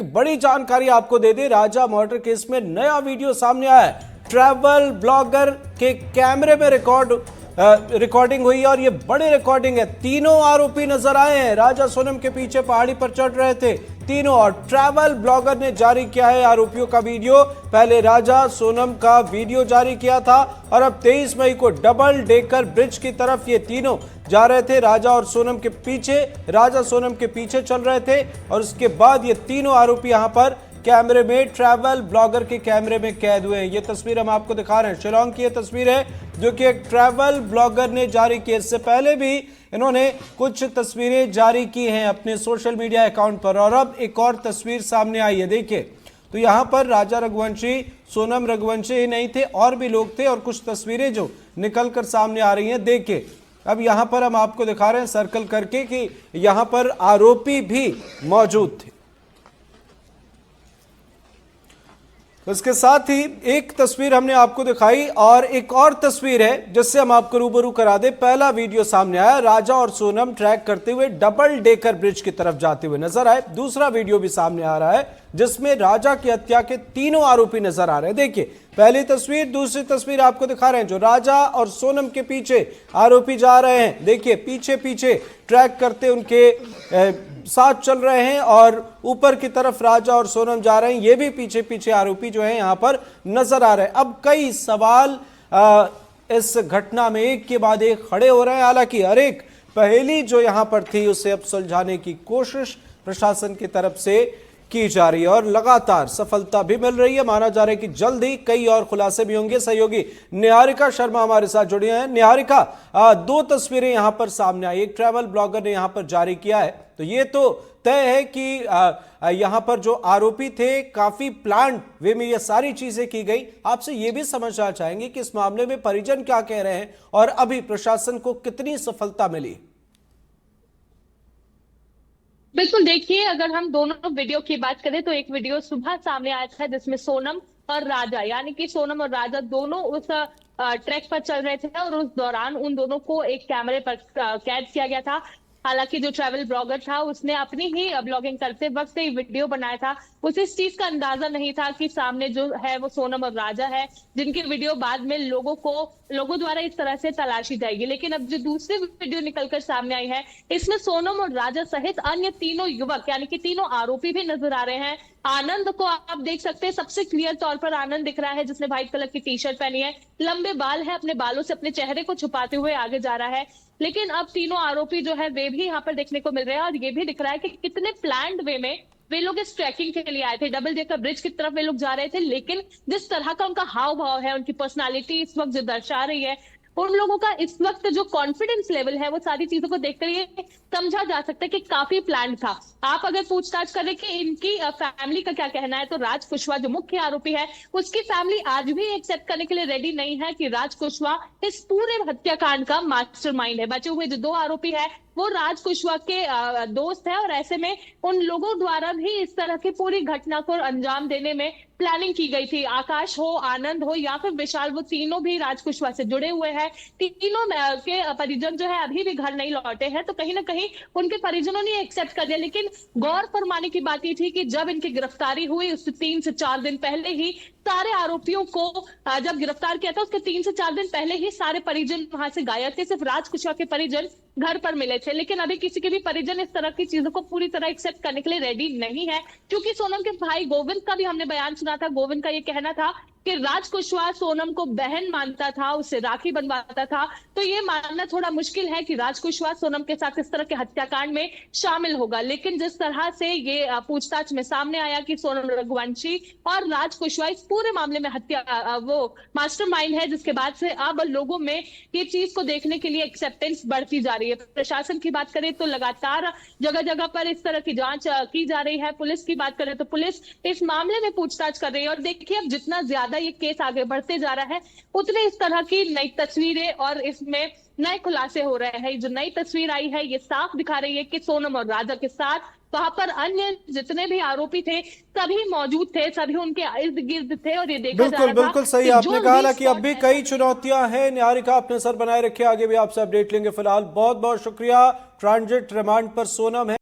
बड़ी जानकारी आपको दे दे, राजा मर्डर केस में नया वीडियो सामने आया है। ट्रैवल ब्लॉगर के कैमरे में रिकॉर्डिंग हुई है और ये बड़ी रिकॉर्डिंग है। तीनों आरोपी नजर आए हैं, राजा सोनम के पीछे पहाड़ी पर चढ़ रहे थे तीनों, और ट्रैवल ब्लॉगर ने जारी किया है आरोपियों का वीडियो। पहले राजा सोनम का वीडियो जारी किया था और अब 23 मई को डबल डेकर ब्रिज की तरफ ये तीनों जा रहे थे। राजा सोनम के पीछे चल रहे थे और उसके बाद ये तीनों आरोपी यहां पर कैमरे में, ट्रैवल ब्लॉगर के कैमरे में कैद हुए हैं। ये तस्वीर हम आपको दिखा रहे हैं, शिलांग की ये तस्वीर है जो कि एक ट्रैवल ब्लॉगर ने जारी की। इससे पहले भी इन्होंने कुछ तस्वीरें जारी की हैं अपने सोशल मीडिया अकाउंट पर, और अब एक और तस्वीर सामने आई है। देखिए, तो यहां पर राजा रघुवंशी, सोनम रघुवंशी ही नहीं थे, और भी लोग थे, और कुछ तस्वीरें जो निकल कर सामने आ रही हैं। देखिए, अब यहां पर हम आपको दिखा रहे हैं सर्कल करके कि यहां पर आरोपी भी मौजूद थे। इसके साथ ही एक तस्वीर हमने आपको दिखाई और एक और तस्वीर है जिससे हम आपको रूबरू करा दे। पहला वीडियो सामने आया, राजा और सोनम ट्रैक करते हुए डबल डेकर ब्रिज की तरफ जाते हुए नजर आए। दूसरा वीडियो भी सामने आ रहा है जिसमें राजा की हत्या के तीनों आरोपी नजर आ रहे हैं। देखिए, पहली तस्वीर, दूसरी तस्वीर आपको दिखा रहे हैं जो राजा और सोनम के पीछे आरोपी जा रहे हैं। देखिए, पीछे पीछे ट्रैक करते उनके साथ चल रहे हैं और ऊपर की तरफ राजा और सोनम जा रहे हैं। ये भी पीछे पीछे आरोपी जो है यहां पर नजर आ रहे हैं। अब कई सवाल इस घटना में एक के बाद एक खड़े हो रहे हैं। हालांकि हर एक पहेली जो यहां पर थी उसे अब सुलझाने की कोशिश प्रशासन की तरफ से की जा रही है और लगातार सफलता भी मिल रही है। माना जा रहा है कि जल्द ही कई और खुलासे भी होंगे। सहयोगी निहारिका शर्मा हमारे साथ जुड़ी हैं। निहारिका, दो तस्वीरें यहां पर सामने आई, एक ट्रैवल ब्लॉगर ने यहां पर जारी किया है, तो ये तो तय है कि यहां पर जो आरोपी थे काफी प्लान वे में ये सारी चीजें की गई। आपसे ये भी समझना चाहेंगे कि इस मामले में परिजन क्या कह रहे हैं और अभी प्रशासन को कितनी सफलता मिली। बिल्कुल, देखिए, अगर हम दोनों वीडियो की बात करें तो एक वीडियो सुबह सामने आया था जिसमें सोनम और राजा, यानी कि सोनम और राजा दोनों उस ट्रैक पर चल रहे थे और उस दौरान उन दोनों को एक कैमरे पर कैद किया गया था। हालांकि जो ट्रैवल ब्लॉगर था उसने अपनी ही ब्लॉगिंग करते वक्त एक वीडियो बनाया था। उसे इस चीज का अंदाजा नहीं था कि सामने जो है वो सोनम और राजा है, जिनकी वीडियो बाद में लोगों द्वारा इस तरह से तलाशी जाएगी। लेकिन अब जो दूसरी वीडियो निकलकर सामने आई है, इसमें सोनम और राजा सहित अन्य तीनों युवक यानी कि तीनों आरोपी भी नजर आ रहे हैं। आनंद को आप देख सकते हैं, सबसे क्लियर तौर पर आनंद दिख रहा है जिसने व्हाइट कलर की टी शर्ट पहनी है, लंबे बाल है, अपने बालों से अपने चेहरे को छुपाते हुए आगे जा रहा है। लेकिन अब तीनों आरोपी जो है वे भी यहाँ पर देखने को मिल रहे हैं और ये भी दिख रहा है कि कितने प्लान्ड वे में वे लोग इस ट्रैकिंग के लिए आए थे। डबल डेकर ब्रिज की तरफ वे लोग जा रहे थे, लेकिन जिस तरह का उनका हाव भाव है, उनकी पर्सनालिटी इस वक्त जो दर्शा रही है, उन लोगों का इस वक्त जो कॉन्फिडेंस लेवल है, वो सारी चीजों को देखकर ये समझा जा सकता है कि काफी प्लान था। आप अगर पूछताछ करें कि इनकी फैमिली का क्या कहना है, तो राज कुशवाहा जो मुख्य आरोपी है, उसकी फैमिली आज भी एक्सेप्ट करने के लिए रेडी नहीं है कि राज कुशवाहा इस पूरे हत्याकांड का मास्टरमाइंड है। बचे हुए जो दो आरोपी है वो राज कुशवाहा के दोस्त है और ऐसे में उन लोगों द्वारा भी इस तरह की पूरी घटना को अंजाम देने में प्लानिंग की गई थी। आकाश हो, आनंद हो या फिर विशाल, वो तीनों भी राज कुशवाहा से जुड़े हुए हैं। तीनों के परिजन जो है अभी भी घर नहीं लौटे हैं, तो कहीं ना कहीं उनके परिजनों ने एक्सेप्ट कर लिया। लेकिन गौर फरमाने की बात ये थी कि जब इनकी गिरफ्तारी हुई उससे 3 से 4 दिन पहले ही सारे आरोपियों को जब गिरफ्तार किया था, उसके 3 से 4 दिन पहले ही सारे परिजन वहां से गायब थे। सिर्फ राज कुशवाहा के परिजन घर पर मिले थे। लेकिन अभी किसी के भी परिजन इस तरह की चीजों को पूरी तरह एक्सेप्ट करने के लिए रेडी नहीं है, क्योंकि सोनम के भाई गोविंद का भी हमने बयान सुना था। गोविंद का ये कहना था कि राज कुशवाहा सोनम को बहन मानता था, उससे राखी बनवाता था। तो ये मानना थोड़ा मुश्किल है कि राज कुशवाहा सोनम के साथ इस तरह के हत्याकांड में शामिल होगा। लेकिन जिस तरह से ये पूछताछ में सामने आया कि सोनम रघुवंशी और राज कुशवाहा इस पूरे मामले में वो मास्टरमाइंड है, जिसके बाद से अब लोगों में ये चीज को देखने के लिए एक्सेप्टेंस बढ़ती जा रही है। प्रशासन की बात करें तो लगातार जगह जगह पर इस तरह की जांच की जा रही है। पुलिस की बात करें तो पुलिस इस मामले में पूछताछ कर रही है। और देखिए, अब जितना ज्यादा ये केस आगे बढ़ते जा रहा है, उतने इस तरह की नई तस्वीरें और इसमें नए खुलासे हो रहे हैं। जो नई तस्वीर आई है ये साफ दिखा रही है कि सोनम और राजा के साथ वहां पर अन्य जितने भी आरोपी थे सभी मौजूद थे, सभी उनके इर्द गिर्द थे और ये देखा जा रहा था। बिल्कुल सही आपने कहा कि अब भी कई चुनौतियां हैं। निहारिका, अपने सर बनाए रखे, आगे भी आपसे अपडेट लेंगे। फिलहाल बहुत बहुत शुक्रिया। ट्रांजिट रिमांड पर सोनम है।